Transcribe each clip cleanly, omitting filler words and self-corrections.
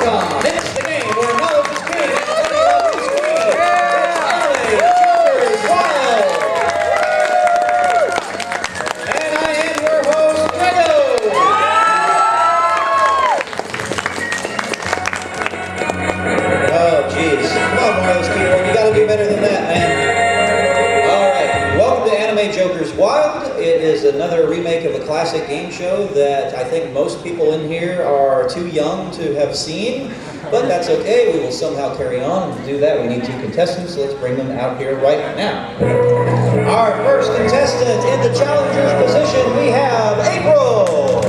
Tsubasacon. It's the game where knowledge is king. Everybody loves his queen. It's Joker's Wild. And I am your host, Greggo. Oh, jeez. Come on, Marlowe's keyboard. You gotta do better than that, man. All right. Welcome to Anime Joker's Wild. It is another remake of a classic game show that I think most people in here are too young to have seen, but that's okay. We will somehow carry on. To do that, we need two contestants, so let's bring them out here right now. Our first contestant in the challenger's position, we have April.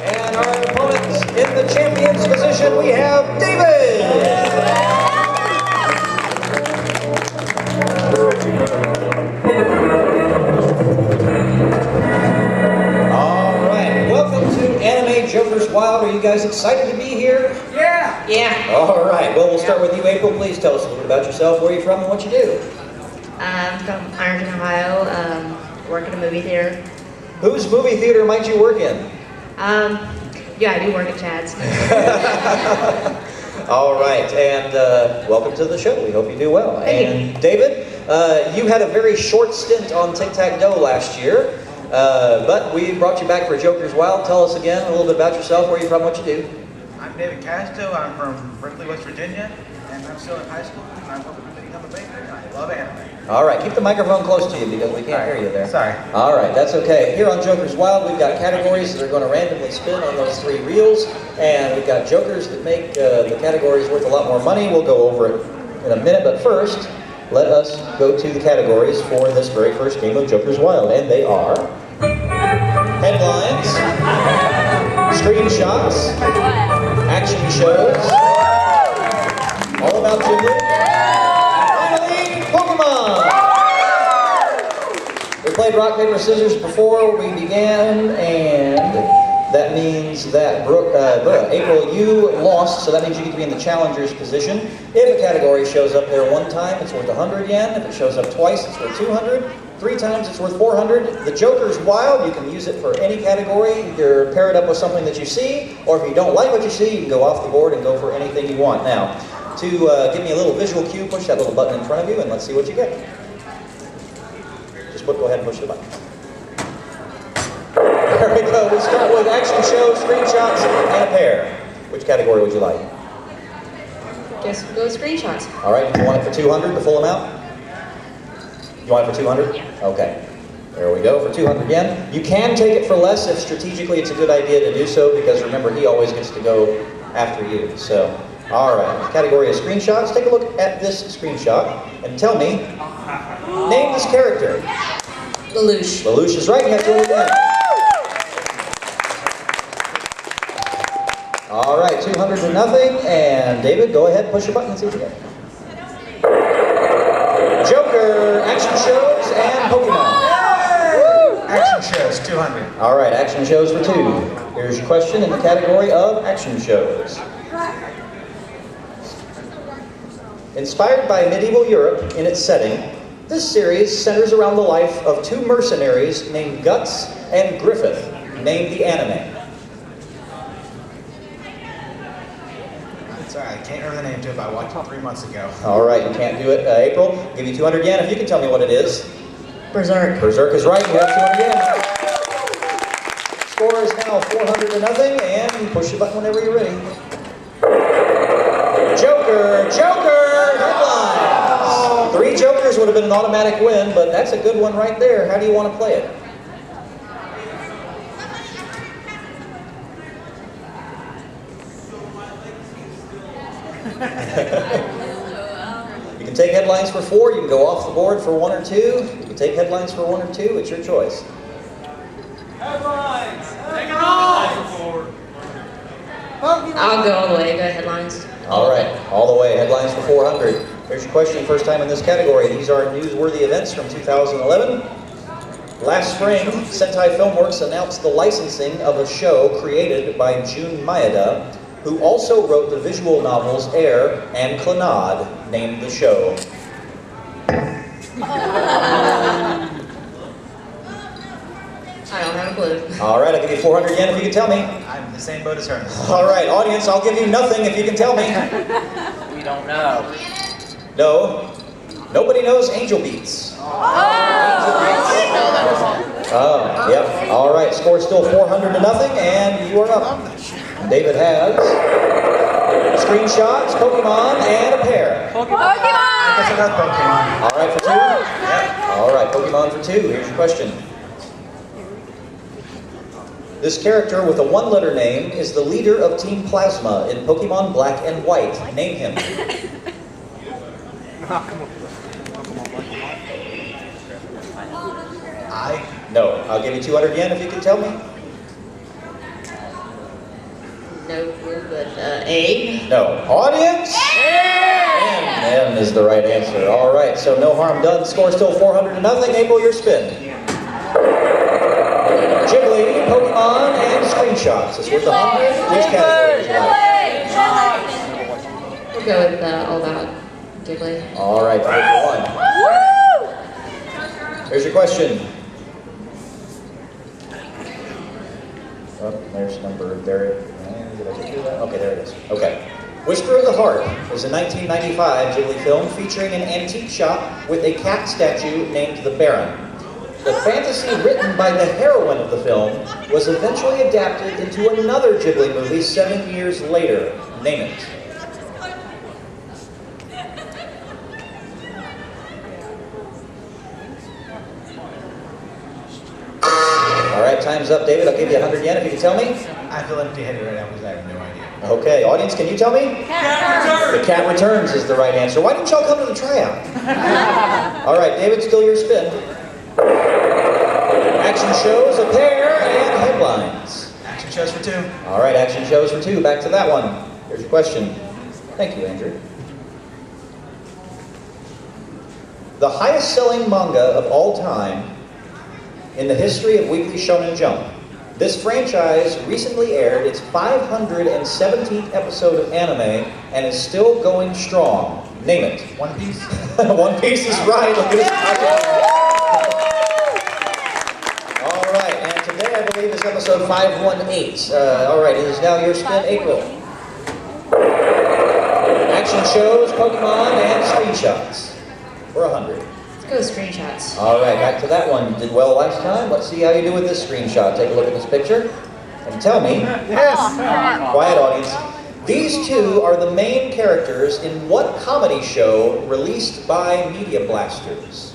And our opponents in the champion's position, we have David. Joker's Wild. Are you guys excited to be here? Yeah! Yeah. All right. Well, we'll start with you, April. Please tell us a little bit about yourself, where you're from, and what you do. I'm from Huntington, Ohio. Work in a movie theater. Whose movie theater might you work in? Yeah, I do work at Chad's. All right. And welcome to the show. We hope you do well. Thank you. David, you had a very short stint on Tic-Tac-Dough last year. But we brought you back for Joker's Wild. Tell us again a little bit about yourself, where you're from, what you do. I'm David Casto. I'm from Berkeley, West Virginia, and I'm still in high school. And I'm hoping to become a baker, and I love anime. All right, keep the microphone close to you because we can't hear you there. Sorry. All right, that's okay. Here on Joker's Wild, we've got categories that are going to randomly spin on those three reels, and we've got jokers that make the categories worth a lot more money. We'll go over it in a minute, but first, let us go to the categories for this very first game of Joker's Wild, and they are headlines, screenshots, action shows, all about Ghibli, finally, Pokemon! We played rock, paper, scissors before we began, and that means that April, you lost, so that means you get to be in the challenger's position. If a category shows up there one time, it's worth 100 yen. If it shows up twice, it's worth 200. 3 times, it's worth 400. The Joker's Wild, you can use it for any category. Either pair it up with something that you see, or if you don't like what you see, you can go off the board and go for anything you want. Now, to give me a little visual cue, push that little button in front of you, and let's see what you get. Just go ahead and push the button. There we go. We start with action shows, screenshots, and a pair. Which category would you like? Guess we'll go with screenshots. All right, you want it for 200, the full amount? You want it for 200? Yeah. Okay. There we go, for 200 yen. You can take it for less if strategically it's a good idea to do so, because remember, he always gets to go after you. So, all right. The category is screenshots. Take a look at this screenshot and tell me, name this character. Lelouch. Lelouch is right. You have to again. All right, 200 to nothing. And David, go ahead and push your button and see what you get. Joker, action shows, and Pokemon. Action shows, 200. All right, action shows for 2. Here's your question in the category of action shows. Inspired by medieval Europe in its setting, this series centers around the life of 2 mercenaries named Guts and Griffith, named the anime. Sorry, I can't remember the name to it, but I watched it 3 months ago. All right, you can't do it. April, give you 200 yen if you can tell me what it is. Berserk. Berserk is right. You have 200 yen. Score is now 400 to nothing, and push the button whenever you're ready. Joker, headlines. 3 Jokers would have been an automatic win, but that's a good one right there. How do you want to play it? You can take headlines for 4, you can go off the board for 1 or 2, you can take headlines for 1 or 2, it's your choice. Headlines! Take it on! I'll go all the way. Go headlines. All right, all the way, headlines for 400. Here's your question, first time in this category. These are newsworthy events from 2011. Last spring, Sentai Filmworks announced the licensing of a show created by Jun Maeda, who also wrote the visual novels Air and Clannad, named the show. I don't have a clue. All right, I'll give you 400 yen if you can tell me. I'm in the same boat as her. All right, audience, I'll give you nothing if you can tell me. We don't know. No. Nobody knows Angel Beats. Oh, yep. All right, score still 400 to nothing, and you are up. David has screenshots, Pokemon, and a pair. That's enough Pokemon. All right, for two? Yep. All right, Pokemon for two. Here's your question. This character with a one-letter name is the leader of Team Plasma in Pokemon Black and White. Name him. No. I'll give you 200 yen if you can tell me. No clue, but A. No. Audience? M is the right answer. All right, so no harm done. Score still 400 to nothing. April, your spin. Ghibli, Pokemon, and screenshots. It's worth 100. Which category would you like? We'll go with all about Ghibli. All right, 51. Here's your question. Oh, there's number there. Did I just do that? Okay, there it is. Okay. Whisper of the Heart was a 1995 Ghibli film featuring an antique shop with a cat statue named the Baron. The fantasy written by the heroine of the film was eventually adapted into another Ghibli movie 7 years later. Name it. All right, time's up, David. I'll give you 100 yen if you can tell me. I feel empty-headed right now because I have no idea. Okay, audience, can you tell me? The Cat Returns is the right answer. Why didn't y'all come to the tryout? All right, David, still your spin. Action shows, a pair, and headlines. Action shows for two. All right, action shows for two. Back to that one. Here's your question. Thank you, Andrew. The highest-selling manga of all time in the history of Weekly Shonen Jump. This franchise recently aired its 517th episode of anime and is still going strong. Name it. One Piece. One Piece is right. Look at this. All right, and today I believe is episode 518. All right, it is now your spin, April. Action shows, Pokemon, and screenshots. For 100. Let's go with screenshots. All right, back to that one. You did well last time. Let's see how you do with this screenshot. Take a look at this picture and tell me. Yes. Quiet, audience. These two are the main characters in what comedy show released by Media Blasters?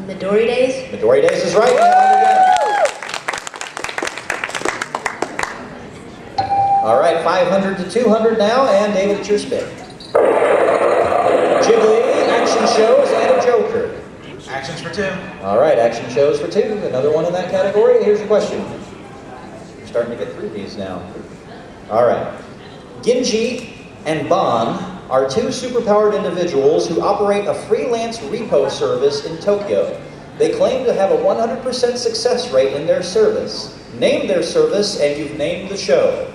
Midori Days. Midori Days is right. All right, 500 to 200 now, and David, it's your spin. Ghibli, action shows, and a Joker. Actions for two. All right, action shows for two. Another one in that category. Here's your question. You're starting to get through these now. All right. Genji and Ban are two superpowered individuals who operate a freelance repo service in Tokyo. They claim to have a 100% success rate in their service. Name their service, and you've named the show.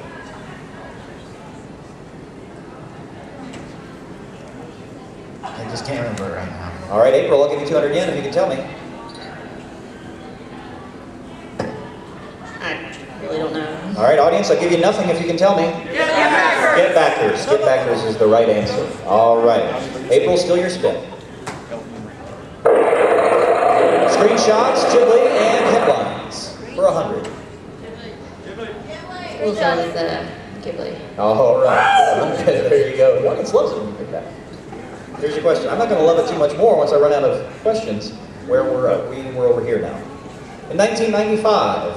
I just can't remember it right now. All right, April, I'll give you 200 yen if you can tell me. I really don't know. All right, audience, I'll give you nothing if you can tell me. Get Backers. Get Backers is the right answer. All right. April, still your spin. Screenshots, Ghibli, and headlines for 100. We'll go with Ghibli. All right. There you go. The audience loves it when you pick that. Here's your question. I'm not going to love it too much more once I run out of questions. We're over here now. In 1995,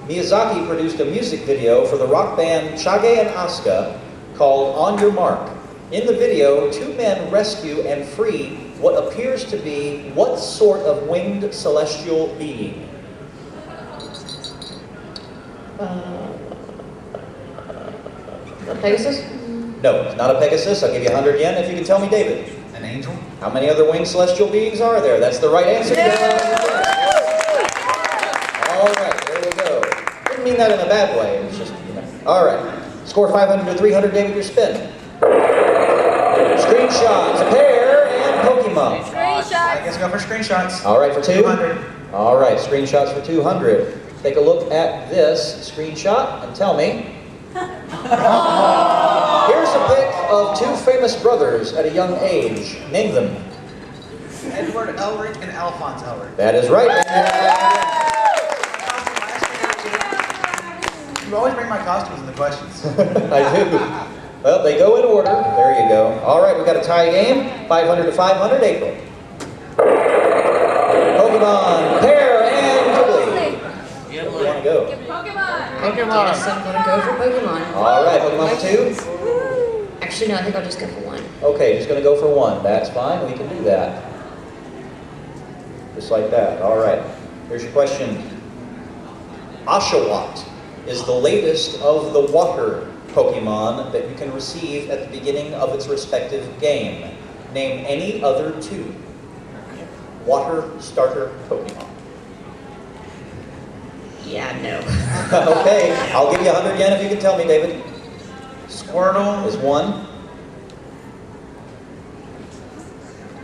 Miyazaki produced a music video for the rock band Chage and Asuka called On Your Mark. In the video, two men rescue and free what appears to be what sort of winged celestial being? A Pegasus? No, it's not a Pegasus. I'll give you 100 yen if you can tell me, David. An angel? How many other winged celestial beings are there? That's the right answer. All right, there we go. Didn't mean that in a bad way. It was just, All right. Score 500 to 300, David, your spin. Screenshots, a pair, and Pokemon. I guess go for screenshots. All right, for two. 200. All right, screenshots for 200. Take a look at this screenshot and tell me. Here's a pic of two famous brothers at a young age. Name them. Edward Elric and Alphonse Elric. That is right. You always bring my costumes in the questions. I do. Well, they go in order. There you go. All right, we got a tie game. 500 to 500. April. Pokemon, Pear, and Ghibli. Where do you want to go? Yes, I'm gonna go for Pokemon. All right, Pokemon for 2. Actually, no, I think I'll just go for 1. Okay, just going to go for 1. That's fine. We can do that. Just like that. All right. Here's your question. Oshawott is the latest of the water Pokemon that you can receive at the beginning of its respective game. Name any other 2 water starter Pokemon. Yeah, no. Okay, I'll give you 100 yen if you can tell me, David. Squirtle. Is 1.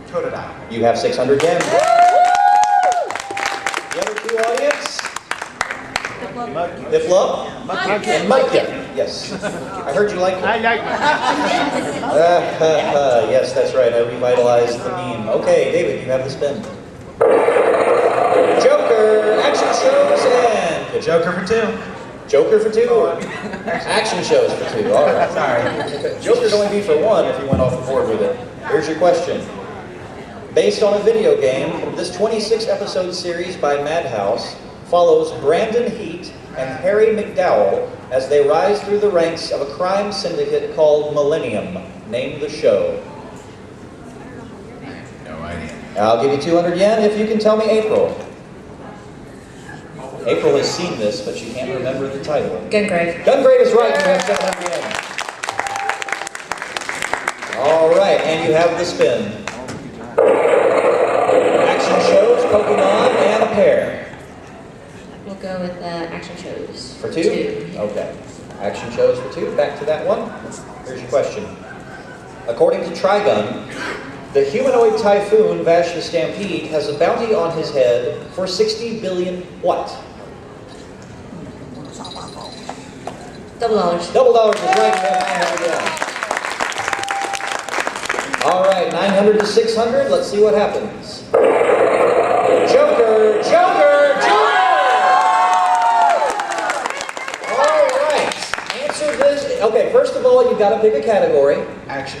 Totodile. You have 600 yen. The other 2 audience? Piplup and Mudkip. Yes. I heard you like it. I like it. Yes, that's right. I revitalized the meme. Okay, David, you have the spin. Joker, action shows, and Joker for 2. Joker for 2 or action shows for 2. All right. Sorry. Joker's only be for 1 if you went off the board with it. Here's your question. Based on a video game, this 26-episode series by Madhouse follows Brandon Heat and Harry McDowell as they rise through the ranks of a crime syndicate called Millennium. Name the show. No idea. I'll give you 200 yen if you can tell me April. April has seen this, but she can't remember the title. Gungrave. Gungrave is right. You have 700 yen. All right, and you have the spin. Action shows, Pokemon, and a pair. We'll go with action shows. For 2? Okay. Action shows for 2. Back to that one. Here's your question. According to Trigun, the humanoid typhoon Vash the Stampede has a bounty on his head for 60 billion what? $. $. Is right. You have 900 yen. All right, 900 to 600. Let's see what happens. Joker, Joker, Joker! All right. Answer this. Okay, first of all, you've got to pick a category. Action.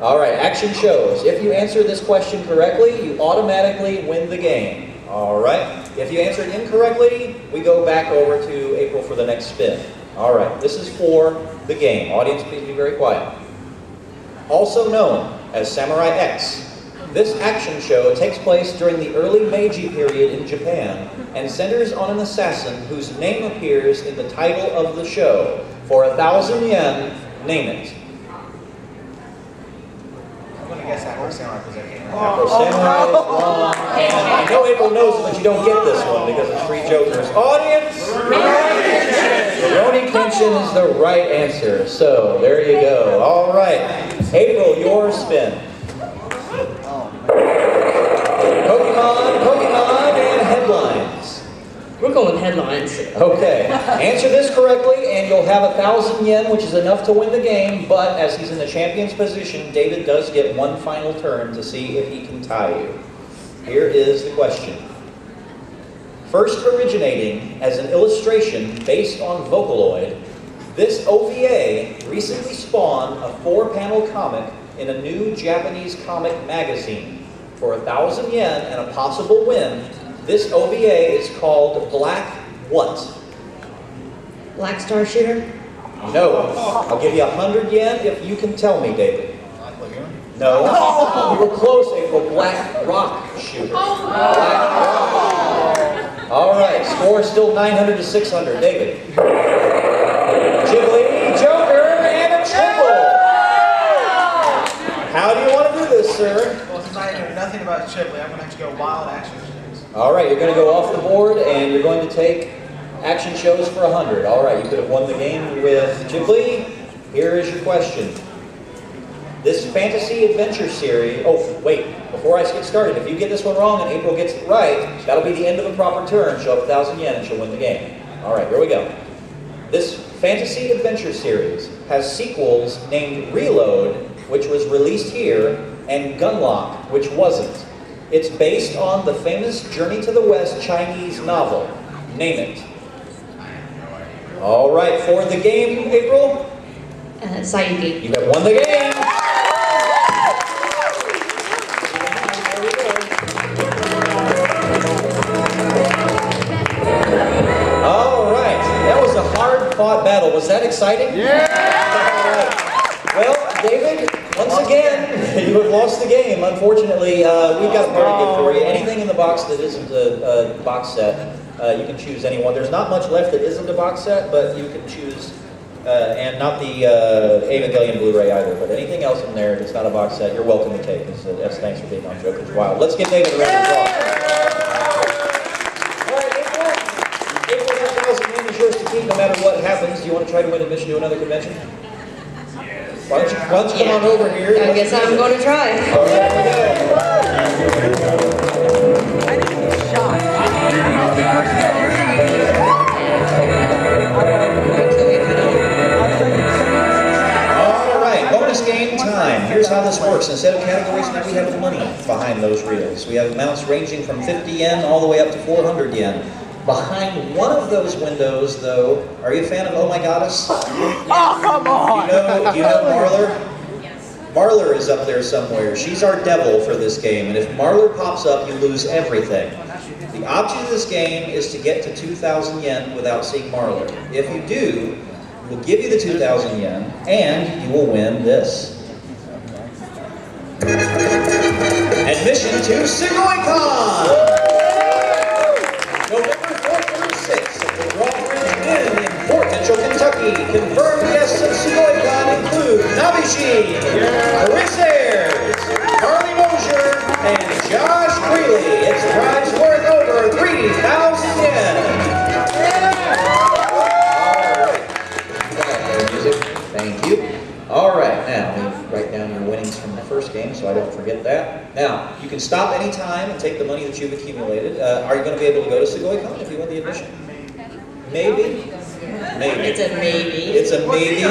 All right, action shows. If you answer this question correctly, you automatically win the game. All right. If you answer it incorrectly, we go back over to April for the next spin. All right, this is for the game. Audience, please be very quiet. Also known as Samurai X, this action show takes place during the early Meiji period in Japan and centers on an assassin whose name appears in the title of the show. For 1,000 yen, name it. I'm going to guess Afro Samurai because I can't remember. Afro Samurai is wrong. And I know April knows it, but you don't get this one because it's 3 jokers. Audience! Rurouni Kenshin is the right answer. So, there you go. All right. April, your spin. Pokemon, and headlines. We're going with headlines. Okay. Answer this correctly, and you'll have 1,000 yen, which is enough to win the game. But as he's in the champion's position, David does get one final turn to see if he can tie you. Here is the question. First originating as an illustration based on Vocaloid, this OVA recently spawned a 4-panel comic in a new Japanese comic magazine. For 1,000 yen and a possible win, this OVA is called Black what? Black Star Shooter. No. I'll give you 100 yen if you can tell me, David. Black Lagoon? No. You were close, April. Black Rock Shooter. Black Rock. All right. Score is still 900 to 600. David. Ghibli, Joker, and a triple. How do you want to do this, sir? Well, since I know nothing about Chipley, I'm going to have to go wild action shows. All right, you're going to go off the board, and you're going to take action shows for 100. All right, you could have won the game with Ghibli. Here is your question. This fantasy adventure series... Oh, wait. before I get started, if you get this one wrong and April gets it right, that'll be the end of a proper turn. She'll have 1,000 yen and she'll win the game. All right, here we go. This fantasy adventure series has sequels named Reload, which was released here, and Gunlock, which wasn't. It's based on the famous Journey to the West Chinese novel. Name it. All right, for the game, April, Sayuki. you have won the game. All right, that was a hard-fought battle. Was that exciting? Yeah! All right. Well, David, once again, you have lost the game. Unfortunately, we've got a party gift for you. Anything in the box that isn't a box set, you can choose any one. There's not much left that isn't a box set, but you can choose, and not the Evangelion Blu-ray either, but anything else in there that's not a box set, you're welcome to take. That's thanks for being on Joker's Wild. Let's give David a round of applause. All right, April, that 1,000 yen is yours to keep no matter what happens. Do you want to try to win admission to another convention? Why don't you come on over here? I guess I'm going to try. All right, here we go. All right, bonus game time. Here's how this works. Instead of categories, now we have the money behind those reels. We have amounts ranging from 50 yen all the way up to 400 yen. Behind one of those windows, though, are you a fan of Oh My Goddess? Oh, come on! Do you know Marler? Yes. Marler is up there somewhere. She's our devil for this game, and if Marler pops up, you lose everything. The object of this game is to get to 2,000 yen without seeing Marler. If you do, we'll give you the 2,000 yen, and you will win this. Admission to Tsubasacon! November 4th through 6th at the Drawbridge Inn in Fort Mitchell, Kentucky. Confirmed guests of Tsubasacon include Nabishi, Chris Ayers, Carly Mosier, and Josh Greeley. It's a prize worth over 3,000 yen. All right. Music. Thank you. All right, now let me write down your winnings from the first game so I don't forget that. Now, you can stop any time and take the money that you've accumulated. Are you going to be able to go to Tsubasacon if you win the admission? Maybe? Maybe. It's a maybe. It's a maybe.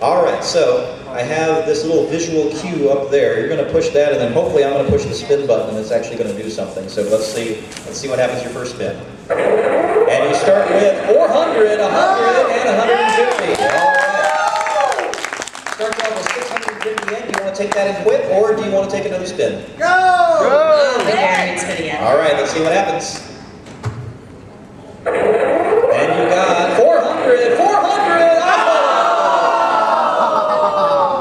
All right, so I have this little visual cue up there. You're going to push that, and then hopefully I'm going to push the spin button, and it's actually going to do something. So let's see what happens your first spin. And you start with 400, 100, and 150. All right. Starts off with 650 yen. Do you want to take that and quit, or do you want to take another spin? Go! All right, let's see what happens. And you got 400, 400.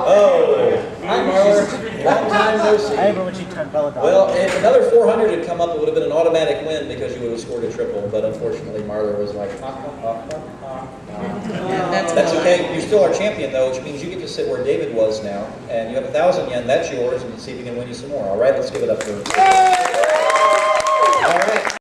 Oh, hi Marler. Long time no see. Well, if another 400 had come up, it would have been an automatic win because you would have scored a triple. But unfortunately, Marler was like, That's okay. You're still our champion, though, which means you get to sit where David was now, and you have 1,000 yen. That's yours, and see if we can win you some more. All right, let's give it up for. All right.